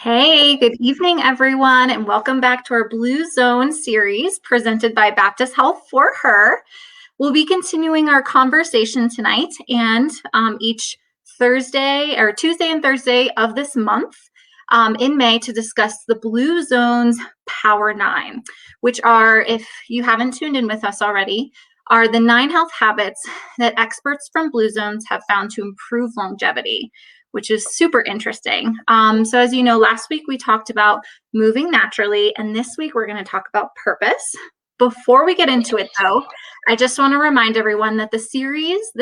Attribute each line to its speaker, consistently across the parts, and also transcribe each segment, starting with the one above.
Speaker 1: Hey, good evening, everyone, and welcome back to our Blue Zone series presented by Baptist Health for Her. We'll be continuing our conversation tonight and each Thursday or Tuesday and Thursday of this month in May to discuss the Blue Zone's Power 9, which are, if you haven't tuned in with us already, are the 9 health habits that experts from Blue Zones have found to improve longevity, which is super interesting. So as you know, last week we talked about moving naturally, and this week we're going to talk about purpose. Before we get into it, though, I just want to remind everyone that this series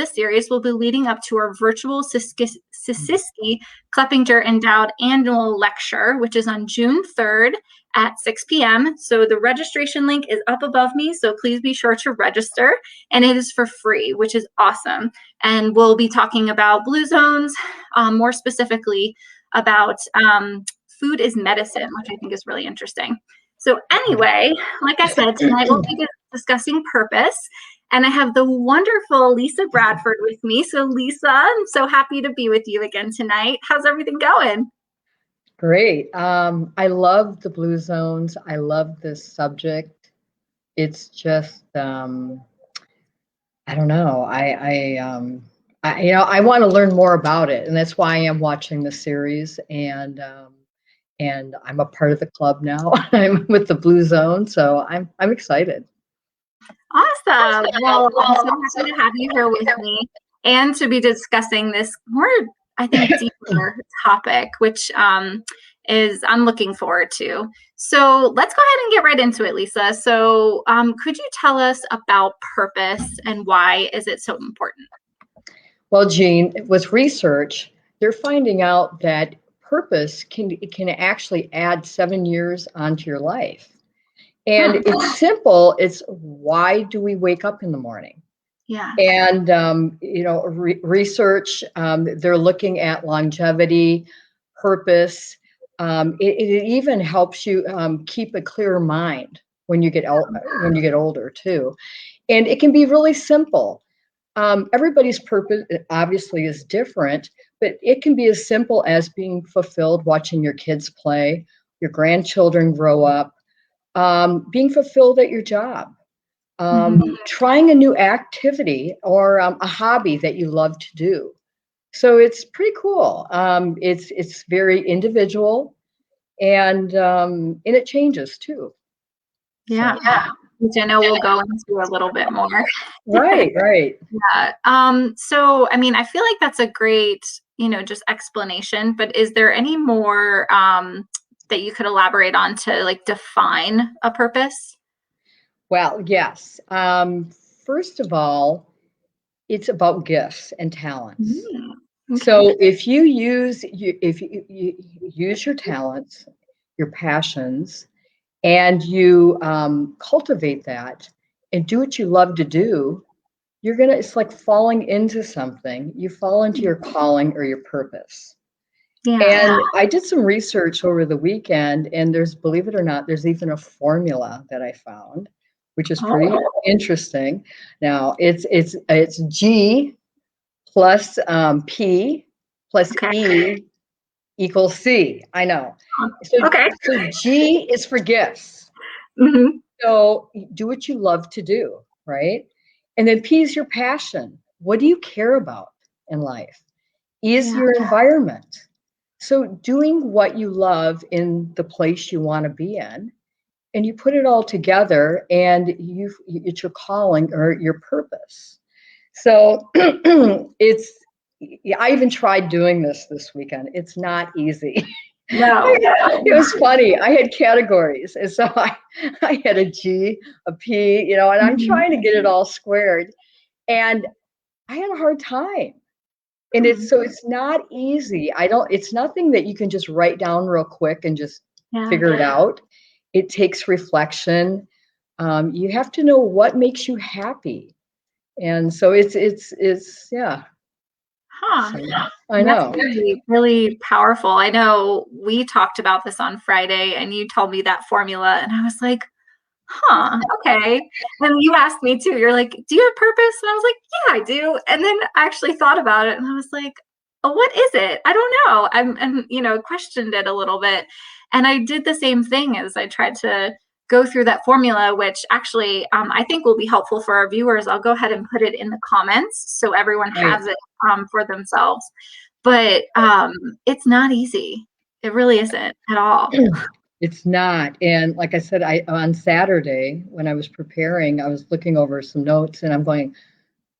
Speaker 1: will be leading up to our virtual Siskiyou Kleppinger Endowed annual lecture, which is on June 3rd at 6 p.m. So the registration link is up above me, so please be sure to register, and it is for free, which is awesome. And we'll be talking about Blue Zones, more specifically about food is medicine, which I think is really interesting. So anyway, like I said, tonight we'll be discussing purpose, and I have the wonderful Lisa Bradford with me. So Lisa, I'm so happy to be with you again tonight. How's everything going?
Speaker 2: Great. I love the Blue Zones. I love this subject. It's just, I don't know. I want to learn more about it, and that's why I am watching the series. And I'm a part of the club now. I'm with the Blue Zone, so I'm excited.
Speaker 1: Awesome. Well, I'm so happy to have you here with me and to be discussing this more, I think, deeper topic, which is I'm looking forward to. So let's go ahead and get right into it, Lisa. So could you tell us about purpose and why is it so important?
Speaker 2: Well, Jean, with research, they're finding out that purpose can actually add 7 years onto your life. And it's simple. It's why do we wake up in the morning?
Speaker 1: Yeah.
Speaker 2: And, research, they're looking at longevity, purpose. It even helps you keep a clearer mind when you get older too. And it can be really simple. Everybody's purpose obviously is different, but it can be as simple as being fulfilled watching your kids play, your grandchildren grow up, being fulfilled at your job, trying a new activity or a hobby that you love to do. So it's pretty cool. It's very individual, and it changes too.
Speaker 1: Yeah.
Speaker 2: So.
Speaker 1: Which I know we'll go into a little bit more.
Speaker 2: Right.
Speaker 1: Yeah. So, I mean, I feel like that's a great, just explanation, but is there any more that you could elaborate on to like define a purpose?
Speaker 2: Well, yes. First of all, it's about gifts and talents.
Speaker 1: Okay.
Speaker 2: So if you use your talents, your passions, and you cultivate that and do what you love to do, it's like falling into something. You fall into your calling or your purpose.
Speaker 1: Yeah.
Speaker 2: And I did some research over the weekend, and believe it or not, there's even a formula that I found, which is pretty interesting. Now it's G plus P plus E equals C. I know. So G is for gifts.
Speaker 1: Mm-hmm.
Speaker 2: So do what you love to do, right? And then P is your passion. What do you care about in life? E is your environment. So doing what you love in the place you want to be in, and you put it all together, and it's your calling or your purpose. So I even tried doing this weekend. It's not easy.
Speaker 1: No.
Speaker 2: It was funny. I had categories. And so I had a G, a P, and I'm trying to get it all squared. And I had a hard time. And it's not easy. It's nothing that you can just write down real quick and just figure it out. It takes reflection. You have to know what makes you happy. And so it's yeah.
Speaker 1: Huh.
Speaker 2: So, I know.
Speaker 1: That's really, really powerful. I know we talked about this on Friday and you told me that formula and I was like, okay. And you asked me too, you're like, do you have purpose? And I was like, yeah, I do. And then I actually thought about it and I was like, oh, what is it? I don't know. I'm questioned it a little bit. And I did the same thing as I tried to go through that formula, which actually I think will be helpful for our viewers. I'll go ahead and put it in the comments so everyone
Speaker 2: Right.
Speaker 1: has it for themselves. But it's not easy. It really isn't at all.
Speaker 2: It's not. And like I said, I on Saturday when I was preparing, I was looking over some notes and I'm going,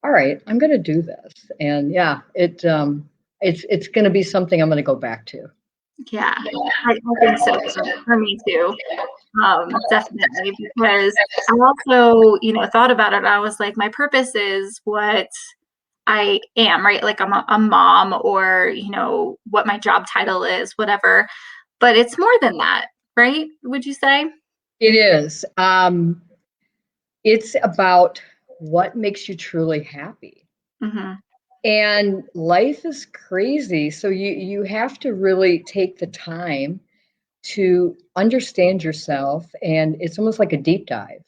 Speaker 2: all right, I'm going to do this. And yeah, it's going to be something I'm going to go back to.
Speaker 1: Yeah, I think so for me too. Definitely, because I also, thought about it. I was like, my purpose is what I am, right? Like I'm a mom or, what my job title is, whatever. But it's more than that, right? Would you say?
Speaker 2: It is. It's about what makes you truly happy.
Speaker 1: Hmm.
Speaker 2: And life is crazy. So you have to really take the time to understand yourself. And it's almost like a deep dive.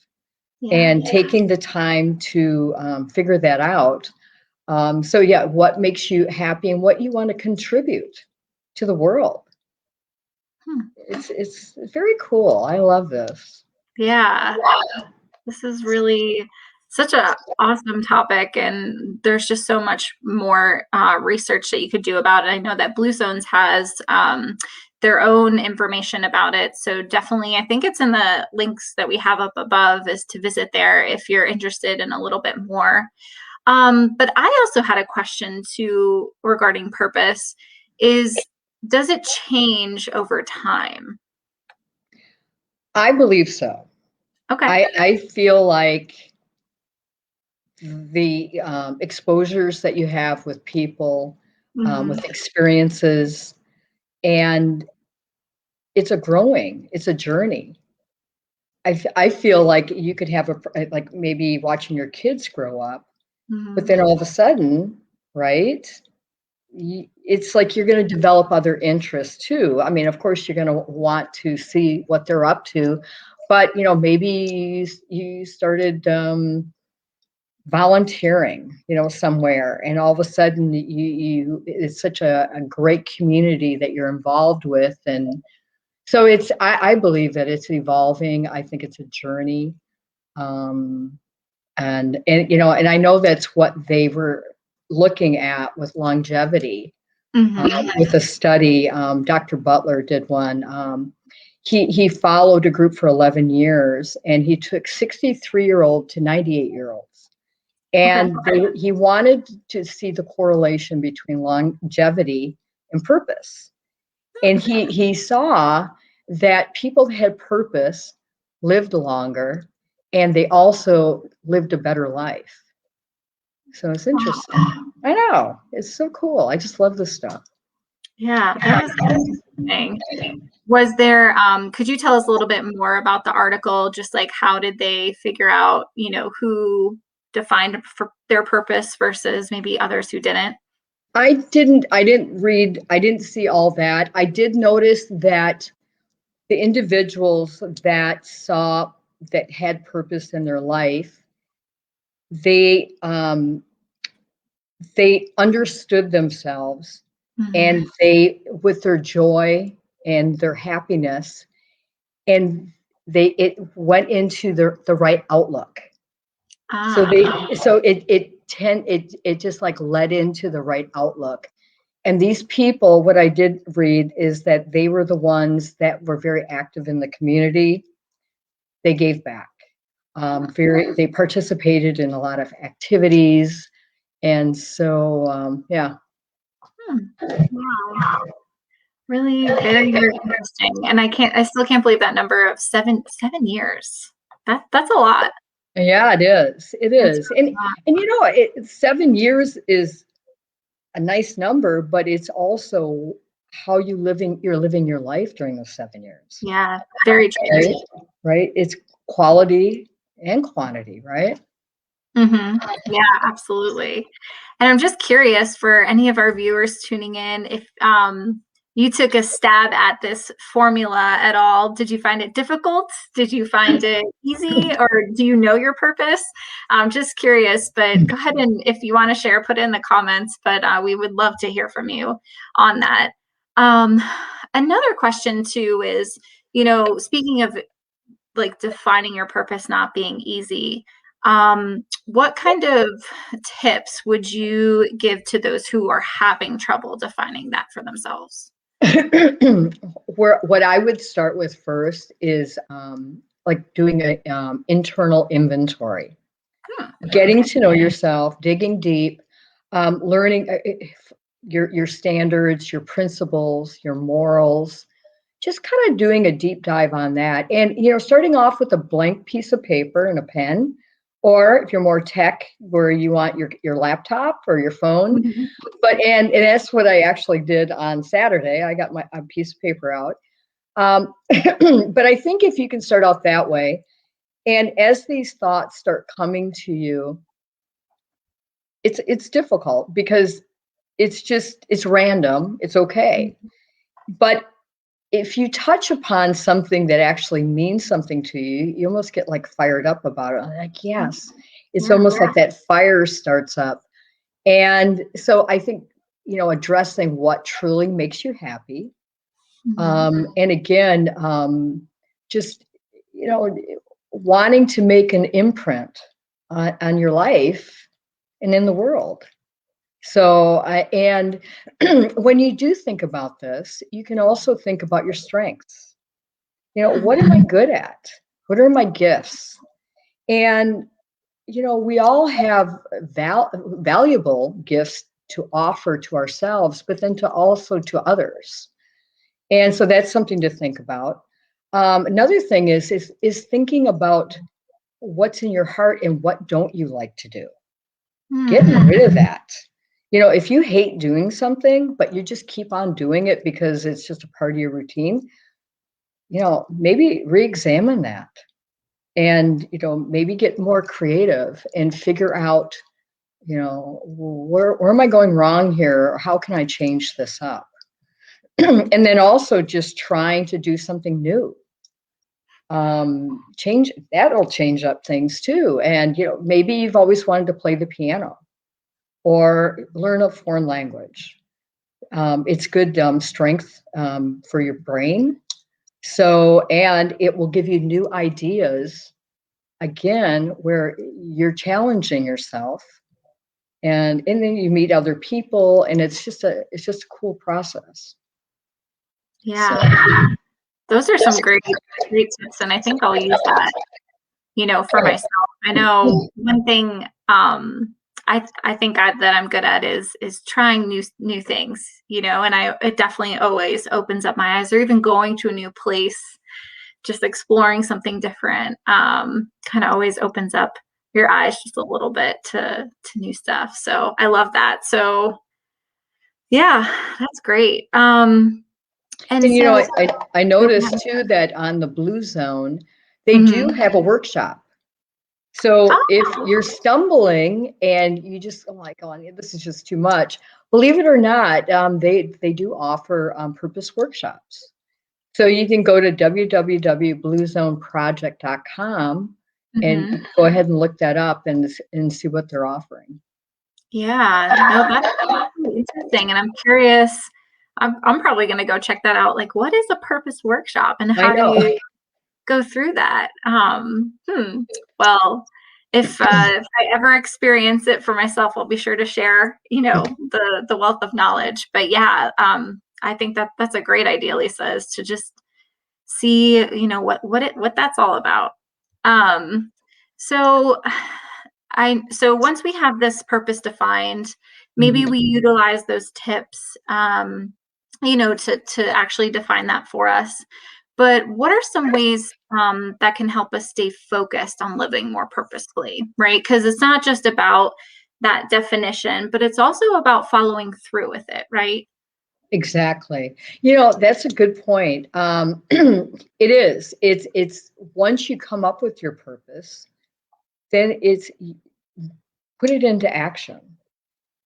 Speaker 1: Yeah.
Speaker 2: And taking the time to figure that out. So yeah, what makes you happy and what you want to contribute to the world.
Speaker 1: Hmm.
Speaker 2: It's very cool. I love this.
Speaker 1: Yeah. This is really such a awesome topic, and there's just so much more research that you could do about it. I know that Blue Zones has their own information about it, so definitely, I think it's in the links that we have up above, is to visit there if you're interested in a little bit more. But I also had a question too regarding purpose. Is Does it change over time?
Speaker 2: I believe so.
Speaker 1: Okay.
Speaker 2: I feel like the exposures that you have with people,
Speaker 1: Hmm.
Speaker 2: with experiences, and it's a journey. I feel like you could have like maybe watching your kids grow up, but
Speaker 1: Hmm.
Speaker 2: then all of a sudden, right? It's like you're going to develop other interests too. I mean, of course, you're going to want to see what they're up to, but maybe you started volunteering, somewhere, and all of a sudden you it's such a great community that you're involved with, and so I believe that it's evolving. I think it's a journey, um, and I know that's what they were looking at with longevity.
Speaker 1: Hmm.
Speaker 2: With a study, Dr. Butler did one. He followed a group for 11 years, and he took 63-year-old to 98-year-olds,
Speaker 1: Okay.
Speaker 2: and he wanted to see the correlation between longevity and purpose. And he saw that people that had purpose lived longer, and they also lived a better life. So it's interesting. I know. It's so cool. I just love this stuff.
Speaker 1: Yeah, that is interesting. Was there, could you tell us a little bit more about the article? Just like how did they figure out, who defined for their purpose versus maybe others who didn't?
Speaker 2: I didn't see all that. I did notice that the individuals that had purpose in their life, they they understood themselves,
Speaker 1: Hmm.
Speaker 2: and they, with their joy and their happiness, and it went into the right outlook. So
Speaker 1: Ah,
Speaker 2: they so it just like led into the right outlook. And these people, what I did read is that they were the ones that were very active in the community. They gave back. They participated in a lot of activities, and so yeah.
Speaker 1: hmm. Wow. Really very, very interesting. And I still can't believe that number of 7 years. That's a lot.
Speaker 2: Yeah, it is. It
Speaker 1: It's
Speaker 2: is.
Speaker 1: really a lot.
Speaker 2: And 7 years is a nice number, but it's also how you're living your life during those 7 years.
Speaker 1: Yeah, very true.
Speaker 2: Right? Right? It's quality and quantity, right?
Speaker 1: Hmm. Yeah, absolutely. And I'm just curious for any of our viewers tuning in, if you took a stab at this formula at all. Did you find it difficult? Did you find it easy, or do you know your purpose? I'm just curious, but go ahead, and if you want to share, put it in the comments, but we would love to hear from you on that. Um, Another question too is, speaking of like defining your purpose not being easy, what kind of tips would you give to those who are having trouble defining that for themselves?
Speaker 2: What I would start with first is like doing a internal inventory, getting to know yourself, digging deep, learning your standards, your principles, your morals, just kind of doing a deep dive on that. And, starting off with a blank piece of paper and a pen, or if you're more tech, where you want your laptop or your phone.
Speaker 1: Mhm.
Speaker 2: And that's what I actually did on Saturday. I got a piece of paper out. But I think if you can start out that way, and as these thoughts start coming to you, it's difficult because it's random. It's okay. But if you touch upon something that actually means something to you, you almost get like fired up about it. Like, yes, it's
Speaker 1: Yeah.
Speaker 2: almost like that fire starts up. And so I think, addressing what truly makes you happy. And again, just, wanting to make an imprint on your life and in the world. So, and when you do think about this, you can also think about your strengths. What am I good at? What are my gifts? And, we all have valuable gifts to offer to ourselves, but then to also to others. And so that's something to think about. Another thing is thinking about what's in your heart and what don't you like to do. Getting rid of that. If you hate doing something, but you just keep on doing it because it's just a part of your routine, maybe re-examine that and, maybe get more creative and figure out, where am I going wrong here? Or how can I change this up? And then also just trying to do something new. That'll change up things too. And, maybe you've always wanted to play the piano or learn a foreign language. It's good strength for your brain. So, and it will give you new ideas again, where you're challenging yourself, and then you meet other people, and it's just a cool process. So,
Speaker 1: Yeah. Those are some great tips, and I think I'll use that, for myself. I know one thing, I think that I'm good at is trying new things, and it definitely always opens up my eyes, or even going to a new place, just exploring something different, kind of always opens up your eyes just a little bit to new stuff. So I love that. So yeah, that's great. And
Speaker 2: and
Speaker 1: so,
Speaker 2: I noticed too that on the Blue Zone, they do
Speaker 1: mhm.
Speaker 2: have a workshop. So if
Speaker 1: Oh,
Speaker 2: you're stumbling and you just, oh my God, this is just too much, believe it or not, they do offer purpose workshops. So you can go to www.bluezoneproject.com and
Speaker 1: mhm.
Speaker 2: go ahead and look that up and see what they're offering.
Speaker 1: Yeah, no, that's really interesting, and I'm curious. I'm probably going to go check that out. Like, what is a purpose workshop, and
Speaker 2: I
Speaker 1: how do
Speaker 2: know.
Speaker 1: you go through that? Well, if I ever experience it for myself, I'll be sure to share, the wealth of knowledge. But yeah, I think that that's a great idea, Lisa, is to just see, what that's all about. Um, so so once we have this purpose defined, maybe
Speaker 2: Mhm.
Speaker 1: we utilize those tips, to actually define that for us. But what are some ways that can help us stay focused on living more purposefully, right? Because it's not just about that definition, but it's also about following through with it, right?
Speaker 2: Exactly. That's a good point. It is. It's once you come up with your purpose, then it's put it into action.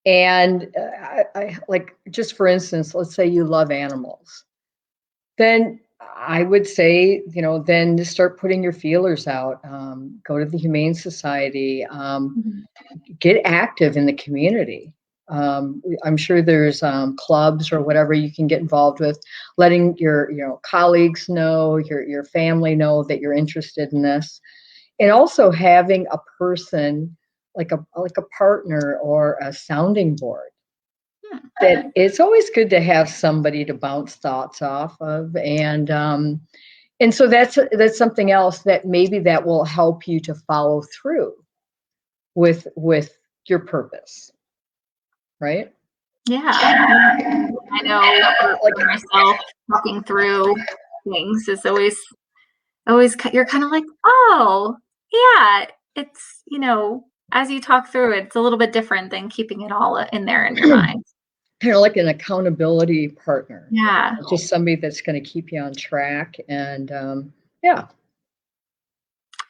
Speaker 2: And I like, just for instance, let's say you love animals. Then I would say, then just start putting your feelers out. Go to the Humane Society.
Speaker 1: Mhm.
Speaker 2: Get active in the community. I'm sure there's clubs or whatever you can get involved with, letting your colleagues know, your family know that you're interested in this, and also having a person like a partner or a sounding board.
Speaker 1: Hmm.
Speaker 2: That it's always good to have somebody to bounce thoughts off of, and so that's something else that maybe that will help you to follow through with your purpose, right?
Speaker 1: Yeah. I know
Speaker 2: Like,
Speaker 1: for myself, talking through things is always you're kind of like, oh, yeah, it's, as you talk through it, it's a little bit different than keeping it all in there in your mind.
Speaker 2: kind of like an accountability partner,
Speaker 1: Yeah,
Speaker 2: just somebody that's going to keep you on track. And yeah.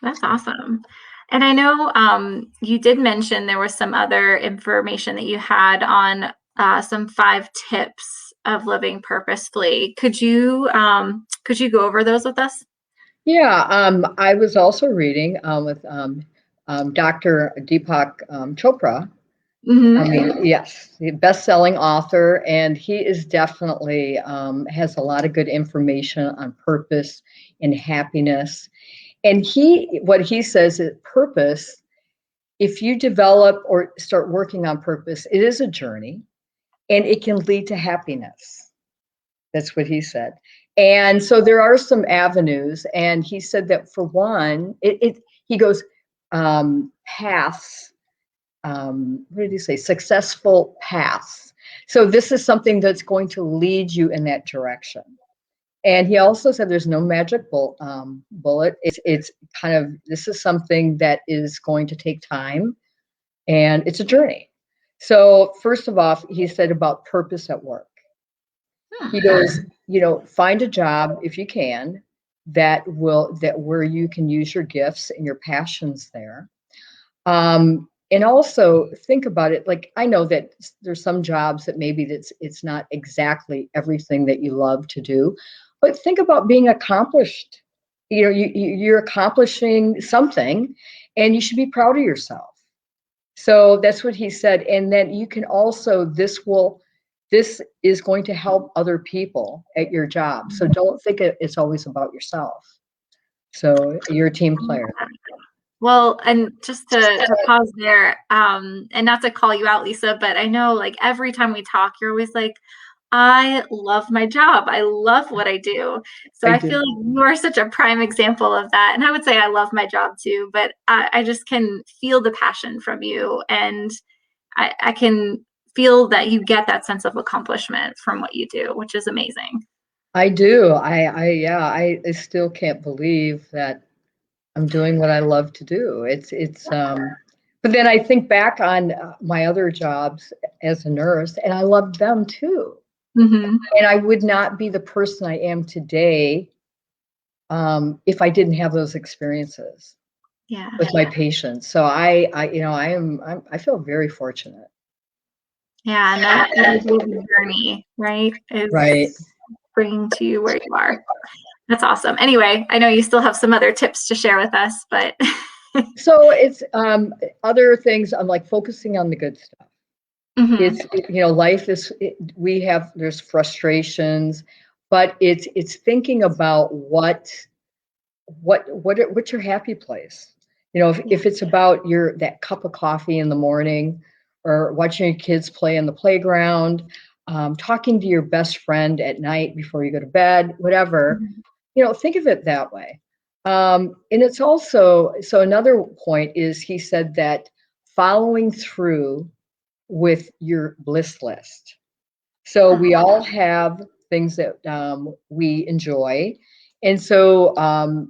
Speaker 1: that's awesome. And I know you did mention there was some other information that you had on some 5 tips of living purposefully. Could you go over those with us?
Speaker 2: Yeah, I was also reading with Dr. Deepak Chopra. I
Speaker 1: Hmm.
Speaker 2: mean, yes, the best-selling author, and he is definitely has a lot of good information on purpose and happiness. And what he says is purpose. If you develop or start working on purpose, it is a journey, and it can lead to happiness. That's what he said. And so there are some avenues, and he said that for one, he goes paths. What did he say? Successful paths. So this is something that's going to lead you in that direction. And he also said there's no magic bullet. It's kind of, this is something that is going to take time, and it's a journey. So first of all, he said about purpose at work. He
Speaker 1: Hmm.
Speaker 2: goes, find a job if you can that where you can use your gifts and your passions there. And also think about it. Like, I know that there's some jobs that maybe it's not exactly everything that you love to do, but think about being accomplished. You're accomplishing something, and you should be proud of yourself. So that's what he said. And then you can also, this is going to help other people at your job. So don't think it's always about yourself. So you're a team player.
Speaker 1: Well, and just to pause there, and not to call you out, Lisa, but I know like every time we talk, you're always like, I love my job. I love what I do. So
Speaker 2: I
Speaker 1: I
Speaker 2: do.
Speaker 1: feel like you are such a prime example of that. And I would say I love my job too, but I just can feel the passion from you. And I can feel that you get that sense of accomplishment from what you do, which is amazing.
Speaker 2: I do. Yeah, I still can't believe that I'm doing what I love to do. But then I think back on my other jobs as a nurse, and I loved them too.
Speaker 1: Hmm.
Speaker 2: And I would not be the person I am today if I didn't have those experiences
Speaker 1: Yeah.
Speaker 2: with my patients. So I feel very fortunate.
Speaker 1: Yeah. And that every day's journey, right,
Speaker 2: Right.
Speaker 1: is bringing to you where you are. That's awesome. Anyway, I know you still have some other tips to share with us, but
Speaker 2: So it's other things. I'm like focusing on the good stuff.
Speaker 1: Mhm.
Speaker 2: Life is, there's frustrations, but it's thinking about what's your happy place.
Speaker 1: Yeah.
Speaker 2: If it's about that cup of coffee in the morning, or watching your kids play on the playground, talking to your best friend at night before you go to bed, whatever,
Speaker 1: Mhm.
Speaker 2: think of it that way. And it's also, so another point is, he said that following through with your bliss list. So
Speaker 1: Huh.
Speaker 2: we all have things that we enjoy. And so,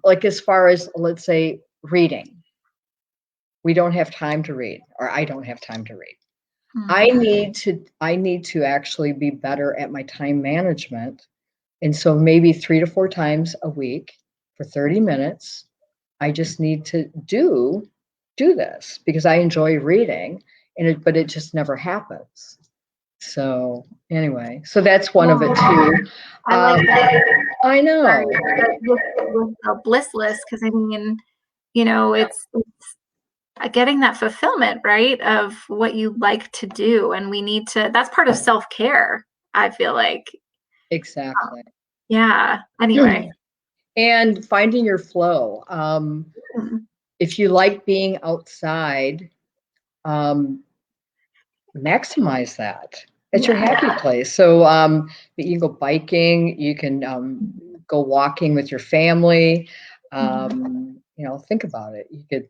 Speaker 2: like, as far as, let's say, reading, we don't have time to read, or I don't have time to read.
Speaker 1: Mhm.
Speaker 2: I need to actually be better at my time management. And so maybe 3 to 4 times a week for 30 minutes, I just need to do this because I enjoy reading. but it just nenever happens. So anyway, so that's one of it too.
Speaker 1: I like that.
Speaker 2: I know.
Speaker 1: Sorry, but with the bliss list, because I mean, it's getting that fulfillment, right, of what you like to do, and that's part of self-care, I feel like.
Speaker 2: Exactly.
Speaker 1: Yeah. Anyway.
Speaker 2: And finding your flow.
Speaker 1: Mhm.
Speaker 2: If you like being outside, maximize that. It's your happy place. So you can go biking, you can go walking with your family. Think about it. You could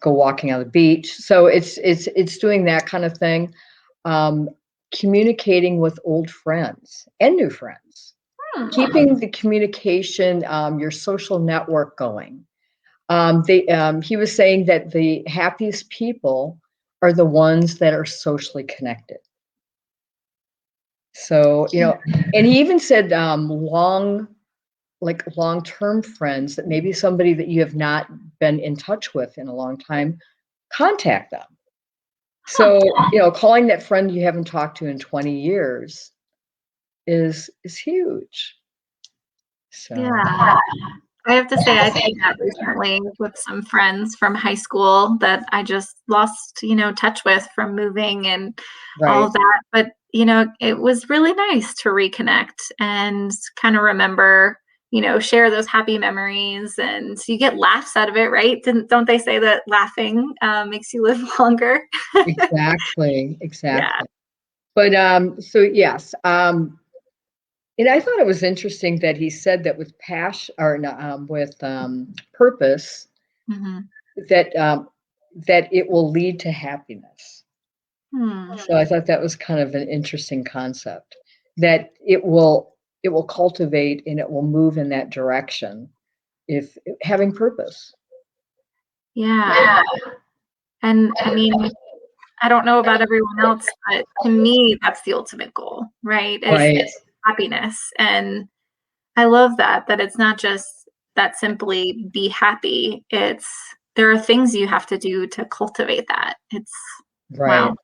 Speaker 2: go walking on the beach. So it's doing that kind of thing. Communicating with old friends and new friends. Keeping the communication, your social network going. He was saying that the happiest people are the ones that are socially connected. So, and he even said long-term friends, that maybe somebody that you have not been in touch with in a long time, contact them. So, calling that friend you haven't talked to in 20 years is huge. So
Speaker 1: Yeah. I have to say, I did that recently with some friends from high school that I just lost, touch with from moving and all of that. But, it was really nice to reconnect and kind of remember, share those happy memories, and you get laughs out of it, right? Don't they say that laughing makes you live longer?
Speaker 2: Exactly.
Speaker 1: Yeah.
Speaker 2: But so yes, and I thought it was interesting that he said that with passion, or with purpose,
Speaker 1: Mm-hmm.
Speaker 2: that it will lead to happiness.
Speaker 1: Hmm.
Speaker 2: So I thought that was kind of an interesting concept, that it will cultivate and it will move in that direction if having purpose.
Speaker 1: Yeah. And I mean, I don't know about everyone else, but to me, that's the ultimate goal, right? Is
Speaker 2: Right.
Speaker 1: happiness. And I love that it's not just that simply be happy. There are things you have to do to cultivate that.
Speaker 2: Right.
Speaker 1: Wow,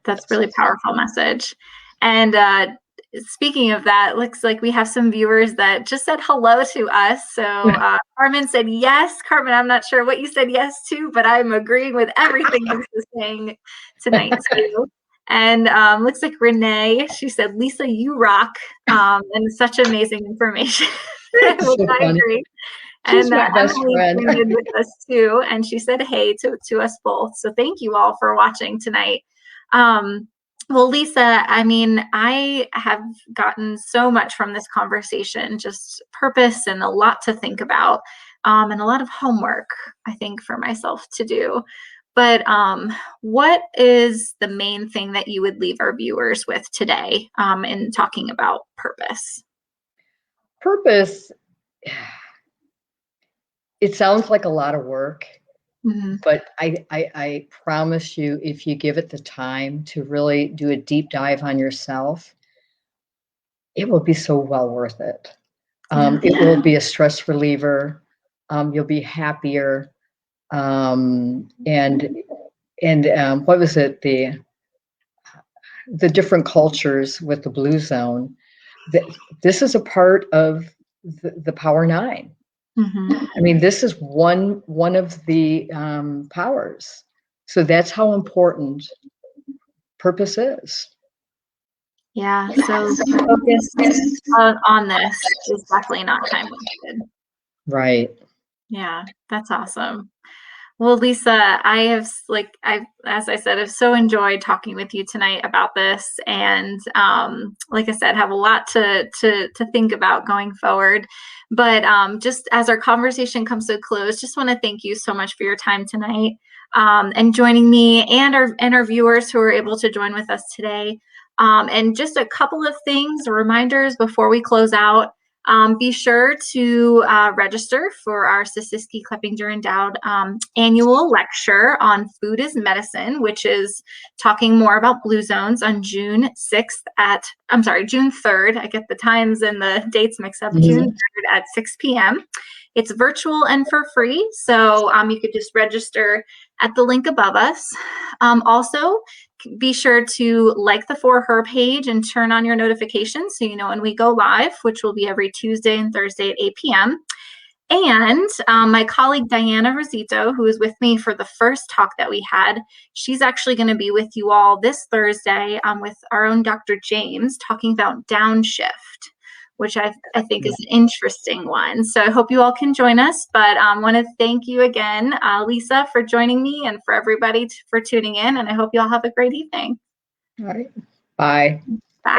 Speaker 1: that's really powerful message. And speaking of that, looks like we have some viewers that just said hello to us. So Carmen said yes. Carmen, I'm not sure what you said yes to, but I'm agreeing with everything Lisa's saying tonight too. And looks like Renee, she said, Lisa, you rock, and such amazing information, which
Speaker 2: So
Speaker 1: I
Speaker 2: funny.
Speaker 1: agree.
Speaker 2: She's
Speaker 1: And
Speaker 2: my best
Speaker 1: Emily
Speaker 2: friend.
Speaker 1: tuned in with us too, and she said hey to us both. So thank you all for watching tonight. Well, Lisa, I mean, I have gotten so much from this conversation, just purpose and a lot to think about, and a lot of homework, I think, for myself to do. But what is the main thing that you would leave our viewers with today in talking about purpose?
Speaker 2: Purpose, it sounds like a lot of work,
Speaker 1: Mm-hmm.
Speaker 2: but I promise you, if you give it the time to really do a deep dive on yourself, it will be so well worth it. It will be a stress reliever. You'll be happier. And what was it? The different cultures with the Blue Zone. This is a part of the Power Nine.
Speaker 1: Mm-hmm.
Speaker 2: I mean, this is one of the powers. So that's how important purpose is.
Speaker 1: Yeah, so focus on this is definitely not time wasted.
Speaker 2: Right.
Speaker 1: Yeah, that's awesome. Well, Lisa, as I said, I've so enjoyed talking with you tonight about this, and like I said, have a lot to think about going forward. But just as our conversation comes to a close, just want to thank you so much for your time tonight, and joining me and our viewers who are able to join with us today. And just a couple of things, reminders before we close out. Be sure to register for our Siskiski-Kleppinger Endowed annual lecture on food as medicine, which is talking more about blue zones on June 3rd. I get the times and the dates mixed up. June 3rd at 6 p.m. It's virtual and for free, so you could just register at the link above us. Also, be sure to like the For Her page and turn on your notifications so you know when we go live, which will be every Tuesday and Thursday at 8 p.m. And my colleague Diana Rosito, who was with me for the first talk that we had, she's actually going to be with you all this Thursday with our own Dr. James talking about downshift, which I think is an interesting one. So I hope you all can join us, but I want to thank you again, Lisa, for joining me and for everybody for tuning in, and I hope you all have a great evening.
Speaker 2: All right. Bye.
Speaker 1: Bye.